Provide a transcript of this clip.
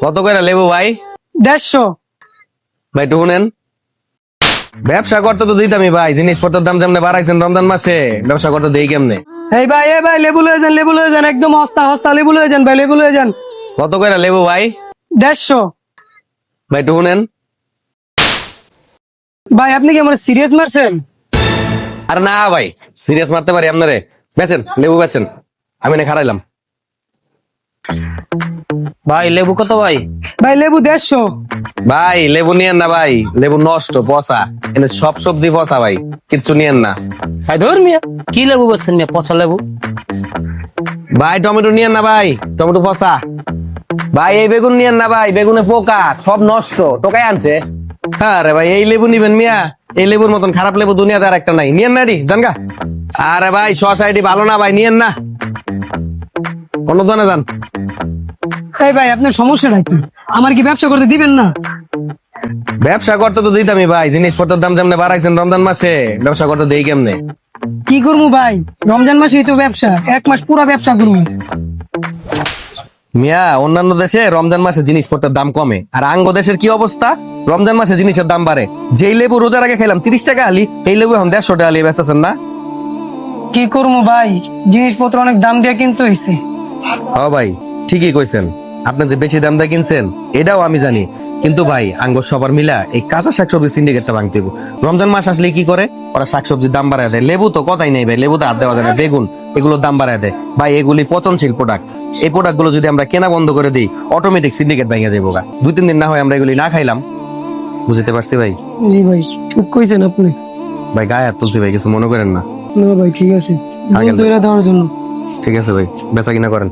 কত করে লেবু ভাই? 150। ভাই একটু শুনেন, ব্যবসা করতে তো দিতামই ভাই, জিনিসপত্রের দাম যেমনে বাড়াইছেন রমজান মাসে, ব্যবসা করতে দেই কেমনে? এই ভাই লেবু লয়ে যান, লেবু লয়ে যান, একদম হস্তা হস্তা লেবু লয়ে যান ভাই, লেবু লয়ে যান। কত করে লেবু ভাই? 150। ভাই একটু শুনেন। ভাই আপনি কি আমার সিরিয়াস মারছেন? আর না ভাই, সিরিয়াস মারতে পারি আপনারে। বেচেন লেবু বেচেন, আমি না খারাইলাম। ভাই লেবু কত ভাই? ভাই লেবু 150। ভাই লেবু নিয়েন না ভাই, লেবু নষ্ট পচা, এনে সব সবজি পচা ভাই, কিচ্ছু নিয়েন না। ভাই ধর মিয়া, কি লেবু বেচছেন মিয়া? পচা লেবু। ভাই টমেটো নিয়েন না ভাই, টমেটো পচা। ভাই এই বেগুন নিয়েন না ভাই, বেগুনে পোকা, সব নষ্ট, টোকাই আনছে। আরে ভাই এই লেবু নিবেন মিয়া, এই লেবুর মতন খারাপ লেবু দুনিয়াতে আর একটা নাই, নিয়েন না রে জানগা। আরে ভাই শসা এটি ভালো না ভাই, নিয়েন না, অন্য দোকানে যান। এই ভাই আপনার সমস্যাটা কি? আমার কি ব্যবসা করতে দিবেন না? ব্যবসা করতে তো দিতামই ভাই, জিনিসপত্রের দাম যেমনে বাড়াইছেন রমজান মাসে, ব্যবসা করতে দেই কেমনে? কি করবো ভাই, রমজান মাসেই তো ব্যবসা, 1 মাস পুরা ব্যবসা করবো। মিয়া অন্যান্য দেশে রমজান মাসে জিনিসপত্রের দাম কমে, আর আঙ্গ দেশের কি অবস্থা? রমজান মাসে জিনিসের দাম বাড়ে। যেই লেবু রোজার আগে খেলাম 30 টাকা আলি, এই লেবু এখন 150 টাকা আলি বেচতেছেন না। কি করবো ভাই, জিনিসপত্র অনেক দাম দিয়ে কিনতে হয়েছে। ও ভাই ঠিকই কইছেন, আপনি যে বেশি দাম দিয়ে কিনছেন এটাও আমি জানি, কিন্তু ভাই আঙ্গ সবার মিলা এই কাঁচা শাকসবজি সিন্ডিকেটটা ভাঙতে হবে। রমজান মাস আসলে কি করে ওরা শাকসবজির দাম বাড়ায় দেয়, লেবু তো কথাই নেই ভাই, লেবু তো হাত দেওয়া যায় না, বেগুন এগুলোর দাম বাড়ায় দেয় ভাই, এগুলি পচনশীল প্রোডাক্ট। এই প্রোডাক্ট গুলো যদি আমরা কেনা বন্ধ করে দিই, অটোমেটিক সিন্ডিকেট ভেঙে যাবো গা। 2-3 দিন না হয় আমরা এগুলি না খাইলাম। বুঝতে পারছি ভাই। জি ভাই, ঠিক কইছেন আপনি। ভাই গায়ে হাত তুলছি ভাই, কিছু মনে করেন না। না ভাই ঠিক আছে, আগে ভুল ধরে দেওয়ার জন্য। ঠিক আছে ভাই, বেচা কিনা করেন।